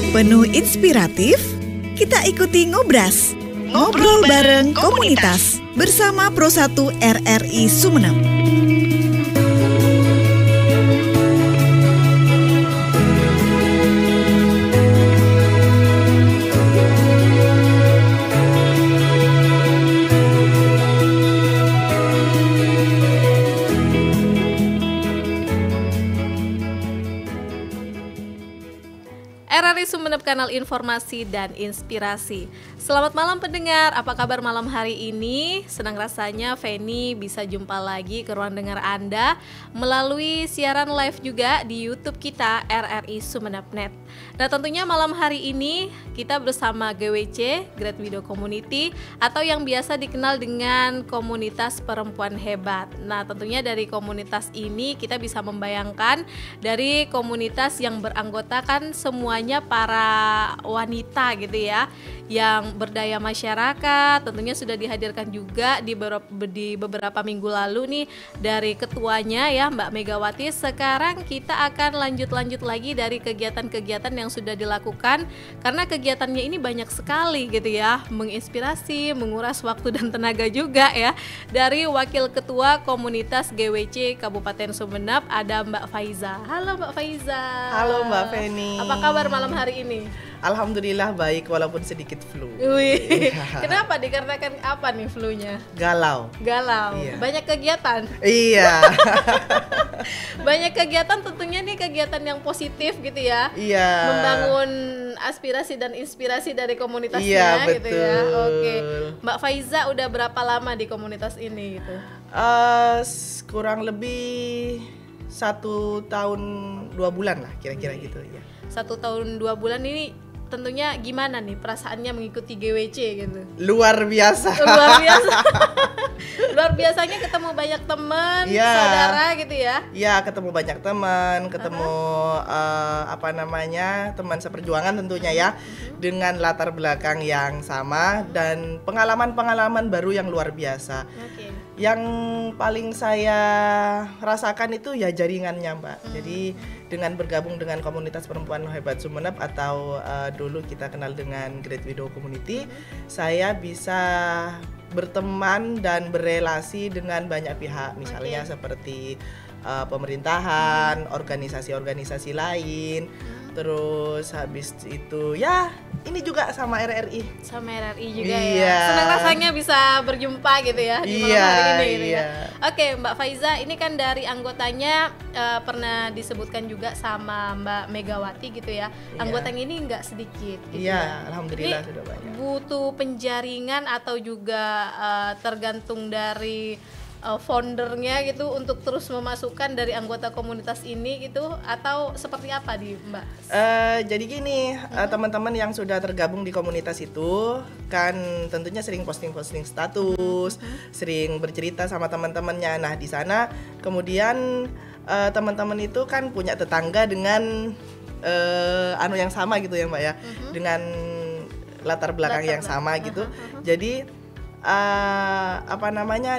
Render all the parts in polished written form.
Penuh inspiratif, kita ikuti Ngobras. Ngobrol bareng komunitas bersama Pro 1 RRI Sumeneb. RRI Sumeneb, kanal informasi dan inspirasi. Selamat malam pendengar, apa kabar malam hari ini? Senang rasanya Feni bisa jumpa lagi ke ruang dengar Anda melalui siaran live juga di YouTube kita RRI Sumeneb.net. Nah, tentunya malam hari ini kita bersama GWC, Great Widow Community, atau yang biasa dikenal dengan komunitas perempuan hebat. Nah, tentunya dari komunitas ini kita bisa membayangkan dari komunitas yang beranggotakan semuanya para wanita gitu ya, yang berdaya masyarakat. Tentunya sudah dihadirkan juga di beberapa minggu lalu nih dari ketuanya ya, Mbak Megawati. Sekarang kita akan lanjut lagi dari kegiatan-kegiatan yang sudah dilakukan, karena kegiatannya ini banyak sekali gitu ya, menginspirasi, menguras waktu dan tenaga juga ya. Dari Wakil Ketua Komunitas GWC Kabupaten Sumeneb ada Mbak Faiza. Halo Mbak Faiza. Halo Mbak Feni. Apa kabar malam hari ini? Alhamdulillah baik, walaupun sedikit flu. Wih, kenapa? Dikarenakan apa nih flu-nya? Galau. Iya. Banyak kegiatan. Iya. Banyak kegiatan, tentunya nih kegiatan yang positif gitu ya. Iya. Membangun aspirasi dan inspirasi dari komunitasnya. Iya, gitu betul. ya. Oke. Mbak Faiza udah berapa lama di komunitas ini gitu? Kurang lebih 1 tahun 2 bulan lah kira-kira gitu ya. 1 tahun 2 bulan ini tentunya gimana nih perasaannya mengikuti GWC gitu? Luar biasa. Luar biasa. Luar biasanya ketemu banyak teman, saudara gitu ya? Iya, ketemu banyak teman, ketemu teman seperjuangan tentunya ya, dengan latar belakang yang sama dan pengalaman-pengalaman baru yang luar biasa. Okay. Yang paling saya rasakan itu ya jaringannya, Mbak. Jadi dengan bergabung dengan komunitas perempuan hebat Sumeneb atau dulu kita kenal dengan Great Widow Community, saya bisa berteman dan berelasi dengan banyak pihak, misalnya seperti pemerintahan, organisasi-organisasi lain. Terus habis itu ya ini juga sama RRI. Sama RRI juga ya. Senang rasanya bisa berjumpa gitu ya di malam hari ini gitu ya. Oke, Mbak Faiza, ini kan dari anggotanya pernah disebutkan juga sama Mbak Megawati gitu ya. Anggotanya ini nggak sedikit gitu ya. Alhamdulillah ini sudah banyak. Butuh penjaringan atau juga tergantung dari foundernya gitu untuk terus memasukkan dari anggota komunitas ini gitu, atau seperti apa di Mbak? Jadi gini, teman-teman yang sudah tergabung di komunitas itu kan tentunya sering posting-posting status, sering bercerita sama teman-temannya. Nah, di sana kemudian teman-teman itu kan punya tetangga dengan yang sama gitu ya, Mbak ya, dengan latar belakang yang sama gitu. Jadi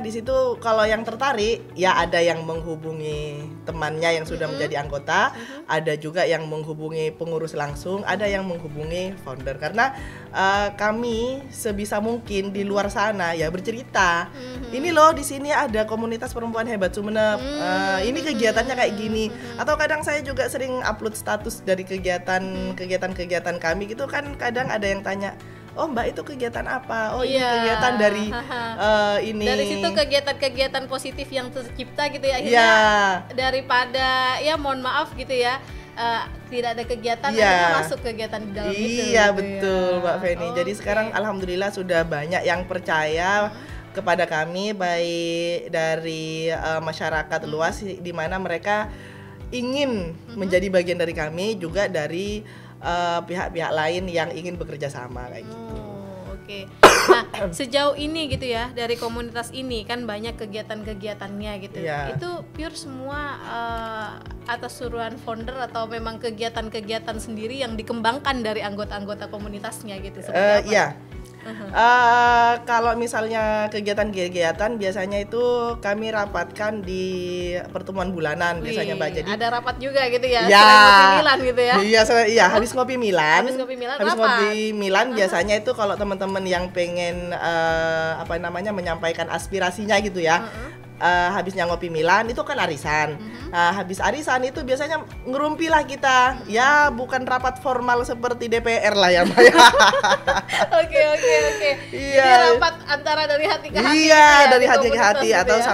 di situ kalau yang tertarik ya ada yang menghubungi temannya yang sudah menjadi anggota, ada juga yang menghubungi pengurus langsung, ada yang menghubungi founder, karena kami sebisa mungkin di luar sana ya bercerita, ini loh di sini ada komunitas perempuan hebat Sumeneb, ini kegiatannya kayak gini, atau kadang saya juga sering upload status dari kegiatan kami gitu kan, kadang ada yang tanya, oh Mbak itu kegiatan apa? Oh ini kegiatan dari ini. Dari situ kegiatan-kegiatan positif yang tercipta gitu ya, akhirnya daripada ya mohon maaf gitu ya, tidak ada kegiatan, masuk kegiatan di dalam itu. Iya betul Mbak Feni. Jadi sekarang alhamdulillah sudah banyak yang percaya kepada kami, baik dari masyarakat luas di mana mereka ingin menjadi bagian dari kami, juga dari pihak-pihak lain yang ingin bekerja sama kayak gitu. Oke. Nah, sejauh ini gitu ya, dari komunitas ini kan banyak kegiatan-kegiatannya gitu. Itu pure semua atas suruhan founder atau memang kegiatan-kegiatan sendiri yang dikembangkan dari anggota-anggota komunitasnya gitu? Kalau misalnya kegiatan-kegiatan biasanya itu kami rapatkan di pertemuan bulanan biasanya Mbak. Jadi ada rapat juga gitu ya, ya, selain ngopi Milan gitu ya. Iya, habis ngopi Milan. Habis ngopi Milan Habis rapat. ngopi Milan biasanya itu kalau teman-teman yang pengen menyampaikan aspirasinya gitu ya. Habisnya ngopi Milan itu kan arisan. Habis arisan itu biasanya ngerumpi lah kita. Ya bukan rapat formal seperti DPR lah ya Mbak. Oke. Iya. Jadi rapat antara dari hati ke hati. Iya, gitu ya, dari di hati ke komunitas hati gitu atau ya.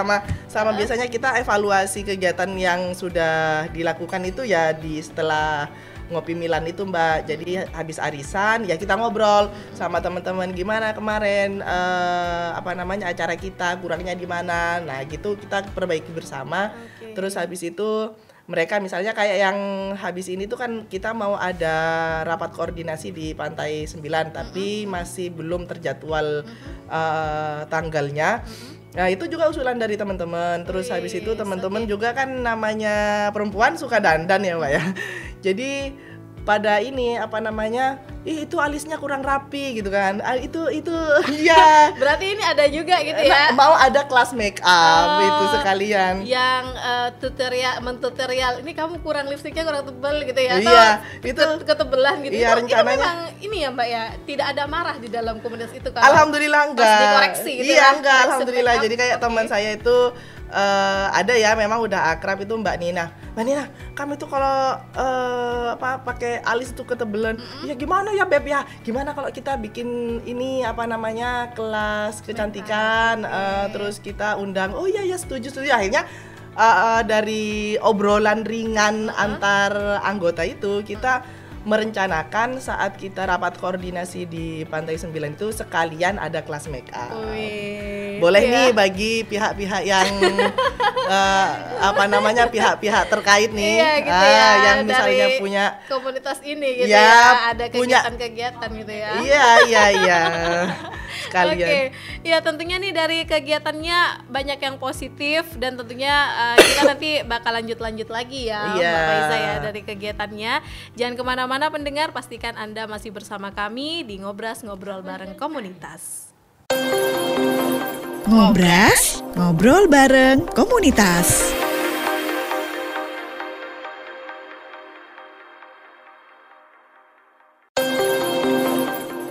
sama biasanya kita evaluasi kegiatan yang sudah dilakukan itu ya di setelah ngopi Milan itu Mbak. Jadi habis arisan ya kita ngobrol sama teman-teman gimana kemarin acara kita kurangnya di mana. Nah, gitu kita perbaiki bersama. Oke. Terus habis itu mereka misalnya kayak yang habis ini tuh kan kita mau ada rapat koordinasi di Pantai 9 tapi masih belum terjadwal tanggalnya. Nah, itu juga usulan dari teman-teman. Terus habis itu teman-teman juga kan namanya perempuan suka dandan ya, Mbak ya. Jadi pada ini itu alisnya kurang rapi gitu kan. Itu iya. Berarti ini ada juga gitu ya. Mau ada kelas make up itu sekalian. Yang mentutorial ini kamu kurang lipstiknya kurang tebal gitu ya. Atau Iya, itu ketebelan gitu. Iya, itu rencananya memang ini ya Mbak ya, tidak ada marah di dalam komunitas itu kan. Alhamdulillah enggak. Pas dikoreksi gitu iya, ya, enggak, koreksi alhamdulillah. make up. Jadi kayak teman saya itu ada ya memang udah akrab itu Mbak Nina, kami tuh kalau pakai alis itu ketebelan. Ya gimana ya Beb ya? Gimana kalau kita bikin ini kelas kecantikan, terus kita undang. Oh iya ya setuju. Akhirnya dari obrolan ringan antar anggota itu kita merencanakan saat kita rapat koordinasi di Pantai 9 itu sekalian ada kelas make up. Boleh nih bagi pihak-pihak yang pihak-pihak terkait nih, gitu ya, yang misalnya dari punya komunitas ini gitu ya, ya, ada punya kegiatan-kegiatan gitu ya. Iya. Sekalian. Oke, ya tentunya nih dari kegiatannya banyak yang positif dan tentunya kita nanti bakal lanjut lagi ya Mbak Faiza ya dari kegiatannya. Jangan kemana-mana pendengar, pastikan Anda masih bersama kami di Ngobras Ngobrol Bareng Komunitas. Ngobras, ngobrol bareng komunitas.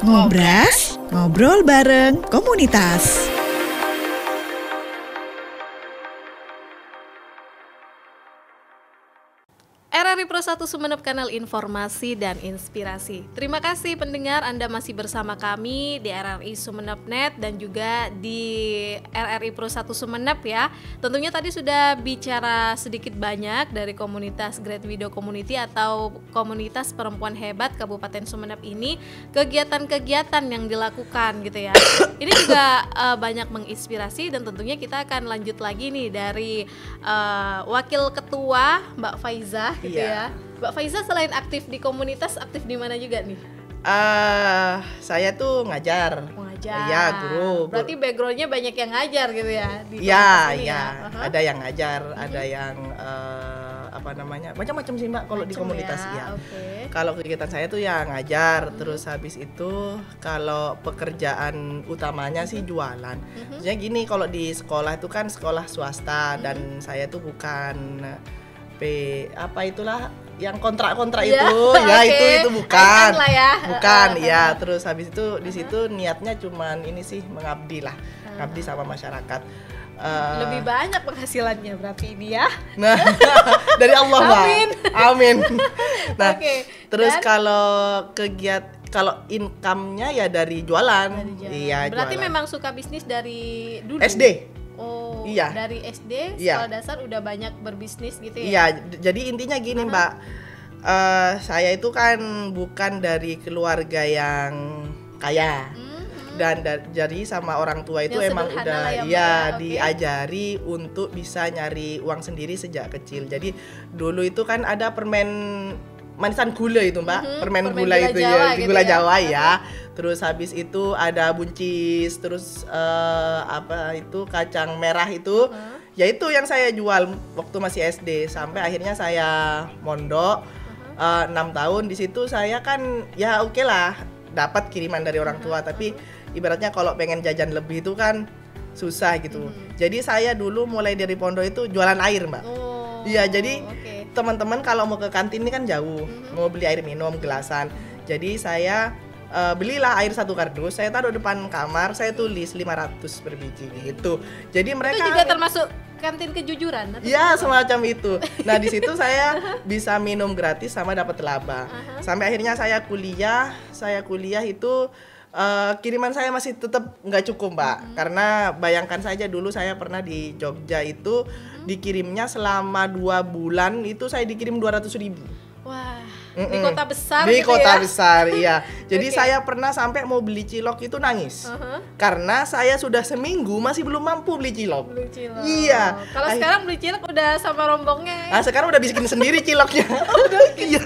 Ngobras, ngobrol bareng komunitas. RRI Pro 1 Sumeneb, kanal informasi dan inspirasi. Terima kasih pendengar, Anda masih bersama kami di RRI Sumeneb Net dan juga di RRI Pro 1 Sumeneb ya. Tentunya tadi sudah bicara sedikit banyak dari komunitas Great Widow Community atau komunitas perempuan hebat Kabupaten Sumeneb ini, kegiatan-kegiatan yang dilakukan gitu ya. Ini juga banyak menginspirasi dan tentunya kita akan lanjut lagi nih dari Wakil Ketua Mbak Faiza gitu ya. Mbak Faiza selain aktif di komunitas, aktif di mana juga nih? Saya tuh ngajar. Ngajar. Iya, guru. Berarti backgroundnya banyak yang ngajar gitu ya? Iya. Ada yang ngajar, ada yang macam-macam sih Mbak kalau di komunitas ya. Okay. Kalau kegiatan saya tuh ya ngajar, terus habis itu kalau pekerjaan utamanya sih jualan. Maksudnya gini, kalau di sekolah itu kan sekolah swasta dan saya tuh bukan yang kontrak-kontrak itu ya, okay. itu bukan lah ya. Bukan ya. Terus habis itu di situ niatnya cuman ini sih mengabdi lah, ngabdi sama masyarakat. Lebih banyak penghasilannya berarti ini ya. Nah, dari Allah Mbak. Amin. Nah, terus dan kalau income-nya ya dari jualan. Iya, berarti jualan. memang suka bisnis dari dulu. SD. Oh, iya. Dari SD, sekolah dasar udah banyak berbisnis gitu ya? Iya, jadi intinya gini Mbak, saya itu kan bukan dari keluarga yang kaya, dan jadi sama orang tua itu yang emang udah diajari untuk bisa nyari uang sendiri sejak kecil. Jadi dulu itu kan ada permen manisan gula itu Mbak, permen gula itu Jawa, ya, gitu gula ya? Jawa ya. Terus habis itu ada buncis, terus kacang merah itu. Ya itu yang saya jual waktu masih SD sampai akhirnya saya mondok 6 tahun di situ. Saya kan ya oke lah dapat kiriman dari orang tua, tapi ibaratnya kalau pengen jajan lebih itu kan susah gitu. Jadi saya dulu mulai dari pondok itu jualan air, Mbak. Iya, jadi teman-teman kalau mau ke kantin ini kan jauh, mau beli air minum gelasan. Jadi saya belilah air 1 kardus, saya taruh depan kamar, saya tulis 500 per biji gitu. Jadi mereka itu juga termasuk kantin kejujuran? Iya, semacam itu. Nah, di situ saya bisa minum gratis sama dapat laba. Sampai akhirnya saya kuliah itu kiriman saya masih tetap nggak cukup, Mbak. Karena bayangkan saja dulu saya pernah di Jogja itu dikirimnya selama 2 bulan itu saya dikirim 200.000. Wah, di kota besar di gitu kota ya? besar, iya. Jadi saya pernah sampai mau beli cilok itu nangis. Karena saya sudah seminggu masih belum mampu beli cilok. Iya. Kalau sekarang beli cilok udah sama rombongnya. Nah, sekarang udah bikin sendiri ciloknya. Iya.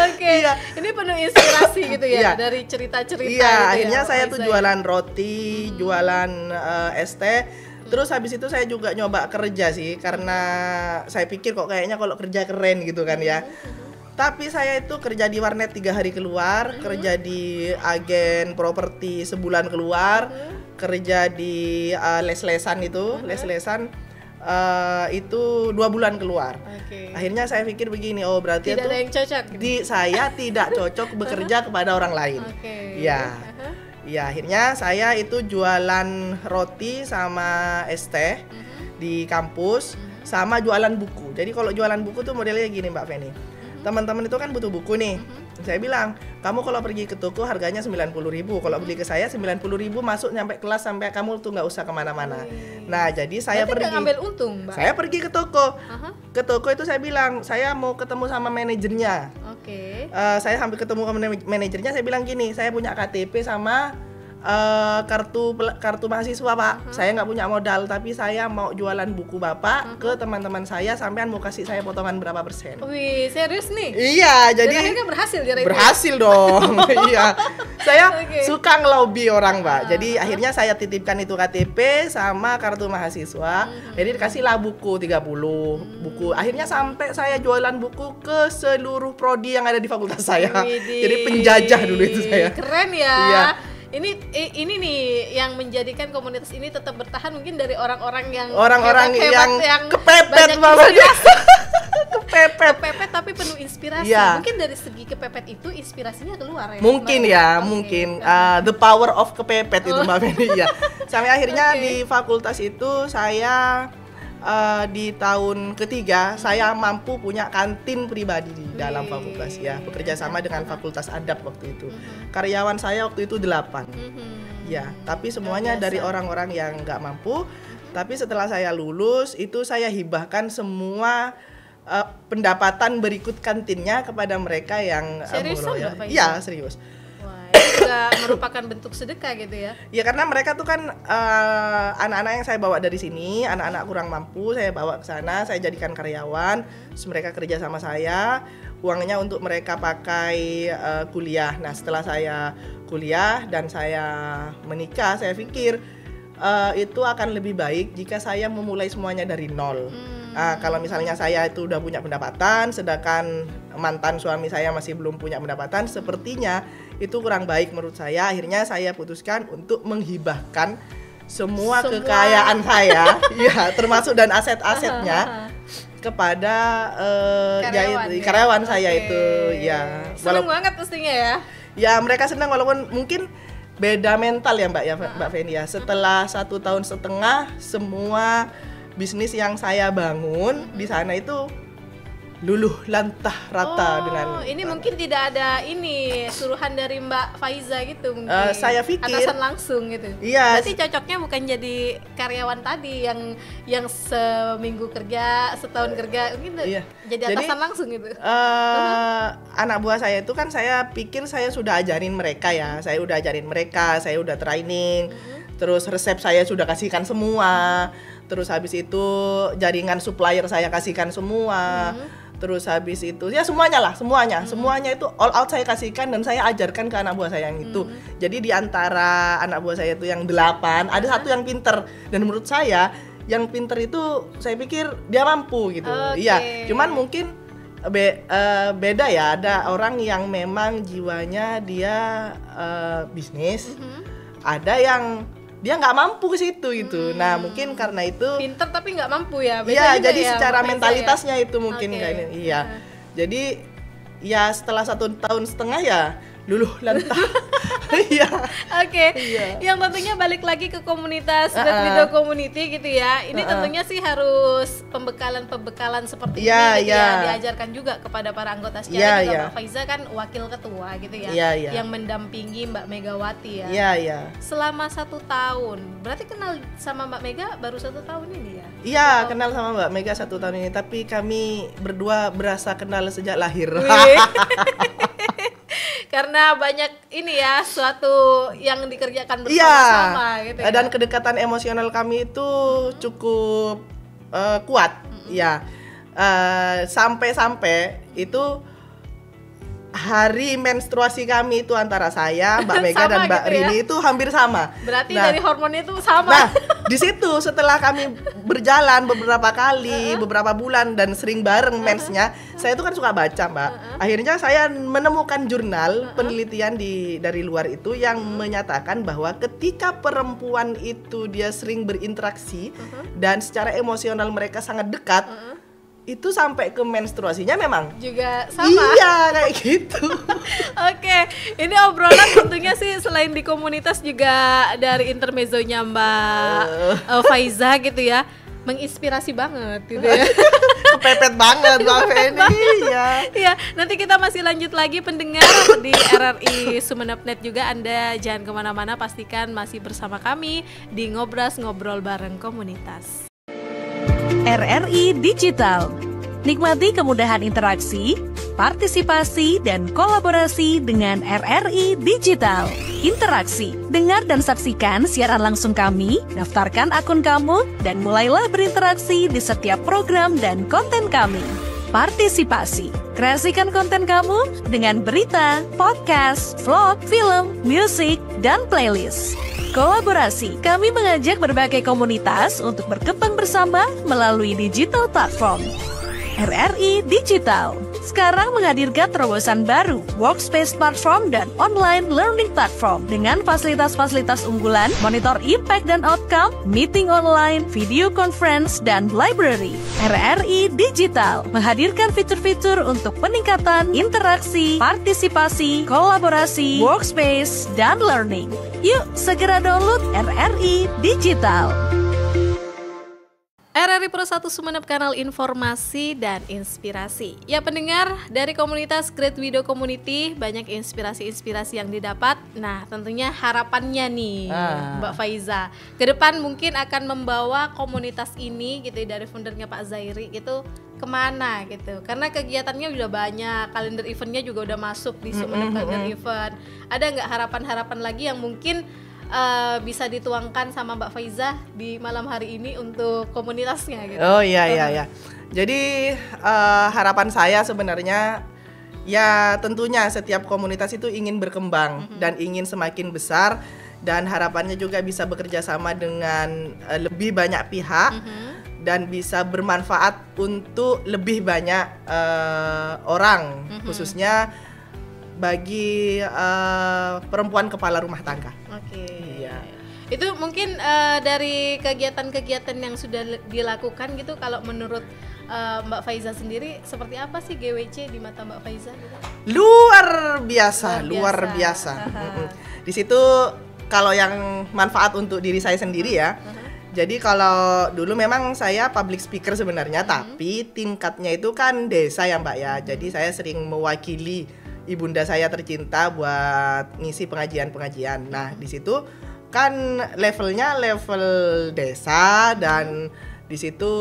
Oke. Ini penuh inspirasi gitu ya dari cerita-cerita gitu akhirnya ya, saya tuh jualan roti, jualan es teh. Terus habis itu saya juga nyoba kerja sih, karena saya pikir kok kayaknya kalau kerja keren gitu kan ya. Tapi saya itu kerja di warnet 3 hari keluar, kerja di agen properti sebulan keluar, kerja di les-lesan itu, les-lesan itu 2 bulan keluar. Akhirnya saya pikir begini, oh berarti tidak ada yang cocok gitu. Saya tidak cocok bekerja kepada orang lain. Ya, akhirnya saya itu jualan roti sama es teh di kampus, sama jualan buku. Jadi kalau jualan buku tuh modelnya gini, Mbak Feni. Teman-teman itu kan butuh buku nih. Saya bilang, kamu kalau pergi ke toko harganya 90.000, kalau beli ke saya 90.000 masuk nyampe kelas sampai kamu tuh nggak usah kemana-mana. Nah, jadi saya pergi. Ngambil untung, Mbak. Saya pergi ke toko. Ke toko itu saya bilang, saya mau ketemu sama manajernya. Saya sampai ketemu sama manajernya, saya bilang gini, saya punya KTP sama kartu mahasiswa, Pak. Saya nggak punya modal, tapi saya mau jualan buku Bapak ke teman-teman saya, sampean mau kasih saya potongan berapa persen. Wih, serius nih? Iya, jadi dan akhirnya berhasil ya? Berhasil dong. Iya. Saya suka ngelobi orang, Mbak. Jadi akhirnya saya titipkan itu KTP sama kartu mahasiswa. Jadi dikasihlah buku 30 buku. Akhirnya sampai saya jualan buku ke seluruh prodi yang ada di fakultas saya. Jadi penjajah dulu itu saya. Keren ya. Iya. Ini nih yang menjadikan komunitas ini tetap bertahan, mungkin dari orang-orang yang kepepet banget. Kepepet tapi penuh inspirasi. Mungkin dari segi kepepet itu inspirasinya keluar ya. Mungkin the power of kepepet itu, Mbak Feni ya. Sampai akhirnya di fakultas itu saya di tahun ketiga saya mampu punya kantin pribadi di dalam fakultas ya, bekerja sama dengan fakultas adab waktu itu. Karyawan saya waktu itu 8. Ya, tapi semuanya dari orang-orang yang nggak mampu. Tapi setelah saya lulus itu saya hibahkan semua pendapatan berikut kantinnya kepada mereka yang Iya, serius. Itu juga merupakan bentuk sedekah gitu ya? Ya, karena mereka tuh kan anak-anak yang saya bawa dari sini, anak-anak kurang mampu, saya bawa ke sana, saya jadikan karyawan, terus mereka kerja sama saya, uangnya untuk mereka pakai kuliah. Nah, setelah saya kuliah dan saya menikah, saya pikir itu akan lebih baik jika saya memulai semuanya dari nol. Kalau misalnya saya itu udah punya pendapatan, sedangkan mantan suami saya masih belum punya pendapatan, sepertinya itu kurang baik menurut saya. Akhirnya saya putuskan untuk menghibahkan semua kekayaan saya, ya termasuk dan aset-asetnya kepada karyawan saya itu. Ya, seneng banget pastinya ya. Ya, mereka senang walaupun mungkin beda mental ya, Mbak Feni ya. Setelah 1,5 tahun semua bisnis yang saya bangun di sana itu luluh lantah rata dengan ini mungkin tidak ada suruhan dari Mbak Faiza gitu mungkin. Saya pikir atasan langsung gitu. Iya. Berarti cocoknya bukan jadi karyawan tadi yang seminggu kerja, setahun kerja, mungkin jadi atasan langsung gitu. Anak buah saya itu kan saya pikir saya sudah ajarin mereka ya. Saya udah ajarin mereka, saya udah training. Terus resep saya sudah kasihkan semua. Terus habis itu jaringan supplier saya kasihkan semua. Terus habis itu ya semuanya itu all out saya kasihkan dan saya ajarkan ke anak buah saya yang itu. Jadi di antara anak buah saya itu yang 8 ada satu yang pinter, dan menurut saya yang pinter itu saya pikir dia mampu gitu. Iya, cuman mungkin beda ya. Ada orang yang memang jiwanya dia bisnis, ada yang dia nggak mampu ke situ gitu. Nah mungkin karena itu pinter tapi nggak mampu ya. Iya, jadi ya, secara mentalitasnya ya? Itu mungkin Okay. kayak ini. Iya. Jadi ya setelah 1,5 tahun ya luluh lantah. Iya. Oke. Iya. Yang tentunya balik lagi ke komunitas Great Widow Community gitu ya. Ini tentunya sih harus pembekalan seperti ini gitu ya, diajarkan juga kepada para anggota. Secara juga Mbak Faiza kan wakil ketua gitu ya, yang mendampingi Mbak Megawati ya. Iya, iya. Selama 1 tahun, berarti kenal sama Mbak Mega baru 1 tahun ini ya? Iya, kenal sama Mbak Mega 1 tahun ini, tapi kami berdua berasa kenal sejak lahir. Karena banyak ini ya, suatu yang dikerjakan bersama-sama gitu ya. Dan kedekatan emosional kami itu cukup kuat. Ya. Sampai-sampai itu hari menstruasi kami itu antara saya, Mbak Mega dan Mbak gitu Rini itu hampir sama. Berarti dari hormonnya itu sama. Nah, di situ setelah kami berjalan beberapa kali, beberapa bulan dan sering bareng mensnya, saya itu kan suka baca, Mbak. Akhirnya saya menemukan jurnal penelitian dari luar itu yang menyatakan bahwa ketika perempuan itu dia sering berinteraksi dan secara emosional mereka sangat dekat, itu sampai ke menstruasinya memang juga sama. Iya, kayak gitu. Oke, ini obrolan tentunya sih selain di komunitas juga dari intermezzonya Mbak Faiza gitu ya, menginspirasi banget gitu ya. Kepepet banget Mbak Feni. Iya, nanti kita masih lanjut lagi pendengar di RRI Sumeneb.net juga. Anda jangan kemana-mana, pastikan masih bersama kami di Ngobras Ngobrol Bareng Komunitas. RRI Digital. Nikmati kemudahan interaksi, partisipasi, dan kolaborasi dengan RRI Digital. Interaksi, dengar dan saksikan siaran langsung kami, daftarkan akun kamu, dan mulailah berinteraksi di setiap program dan konten kami. Partisipasi, kreasikan konten kamu dengan berita, podcast, vlog, film, musik, dan playlist. Kolaborasi, kami mengajak berbagai komunitas untuk berkembang bersama melalui digital platform. RRI Digital sekarang menghadirkan terobosan baru, workspace platform dan online learning platform dengan fasilitas-fasilitas unggulan, monitor impact dan outcome, meeting online, video conference, dan library. RRI Digital menghadirkan fitur-fitur untuk peningkatan interaksi, partisipasi, kolaborasi, workspace, dan learning. Yuk, segera download RRI Digital. RRI Pro 1 Sumeneb, kanal informasi dan inspirasi. Ya pendengar, dari komunitas Great Widow Community banyak inspirasi-inspirasi yang didapat. Nah tentunya harapannya nih Mbak Faiza, ke depan mungkin akan membawa komunitas ini gitu dari foundernya Pak Zairi gitu kemana gitu. Karena kegiatannya udah banyak, kalender eventnya juga udah masuk di Sumeneb Kalender Event. Ada nggak harapan-harapan lagi yang mungkin bisa dituangkan sama Mbak Faiza di malam hari ini untuk komunitasnya gitu? Oh iya. Jadi harapan saya sebenarnya ya tentunya setiap komunitas itu ingin berkembang dan ingin semakin besar, dan harapannya juga bisa bekerja sama dengan lebih banyak pihak dan bisa bermanfaat untuk lebih banyak orang, khususnya bagi perempuan kepala rumah tangga. Oke. Iya. Itu mungkin dari kegiatan-kegiatan yang sudah dilakukan gitu, kalau menurut Mbak Faiza sendiri seperti apa sih GWC di mata Mbak Faiza? Luar biasa. Di situ kalau yang manfaat untuk diri saya sendiri ya. Jadi kalau dulu memang saya public speaker sebenarnya, tapi tingkatnya itu kan desa ya Mbak ya. Jadi saya sering mewakili ibunda saya tercinta buat ngisi pengajian-pengajian. Nah, di situ kan levelnya level desa, dan di situ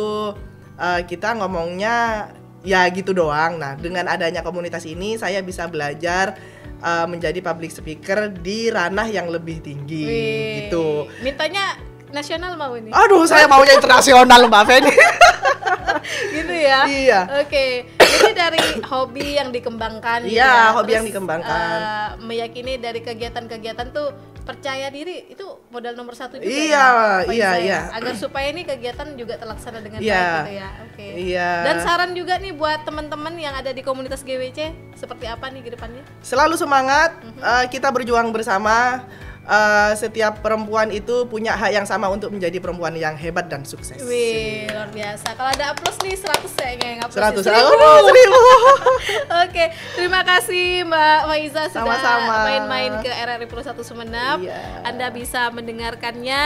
kita ngomongnya ya gitu doang. Nah, dengan adanya komunitas ini saya bisa belajar menjadi public speaker di ranah yang lebih tinggi. Gitu. Mintanya nasional mau ini? Aduh, saya maunya internasional Mbak Feni. Gitu ya? Iya. Oke. Ini dari hobi yang dikembangkan. Iya, hobi Terus, yang dikembangkan. Meyakini dari kegiatan-kegiatan tuh percaya diri itu modal nomor satu juga. Iya, Pak iya, Iza, iya. Agar supaya ini kegiatan juga terlaksana dengan Iya. baik gitu ya. Oke. Iya. Dan saran juga nih buat teman-teman yang ada di komunitas GWC seperti apa nih ke depannya? Selalu semangat, kita berjuang bersama. Setiap perempuan itu punya hak yang sama untuk menjadi perempuan yang hebat dan sukses. Wih, luar biasa. Kalau ada aplaus nih 100 ya, yang 100. 1000. Seribu. Oke, terima kasih Mbak Faiza sudah Sama-sama. main-main ke RRI Pro 1 Sumeneb. Iya. Anda bisa mendengarkannya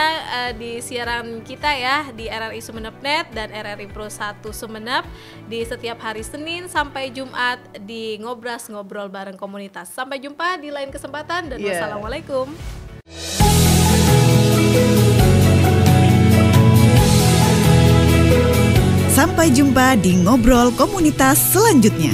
di siaran kita ya di RRI Sumeneb.net dan RRI Pro 1 Sumeneb di setiap hari Senin sampai Jumat di Ngobras Ngobrol Bareng Komunitas. Sampai jumpa di lain kesempatan dan Iya. wassalamualaikum. Sampai jumpa di Ngobrol Komunitas selanjutnya.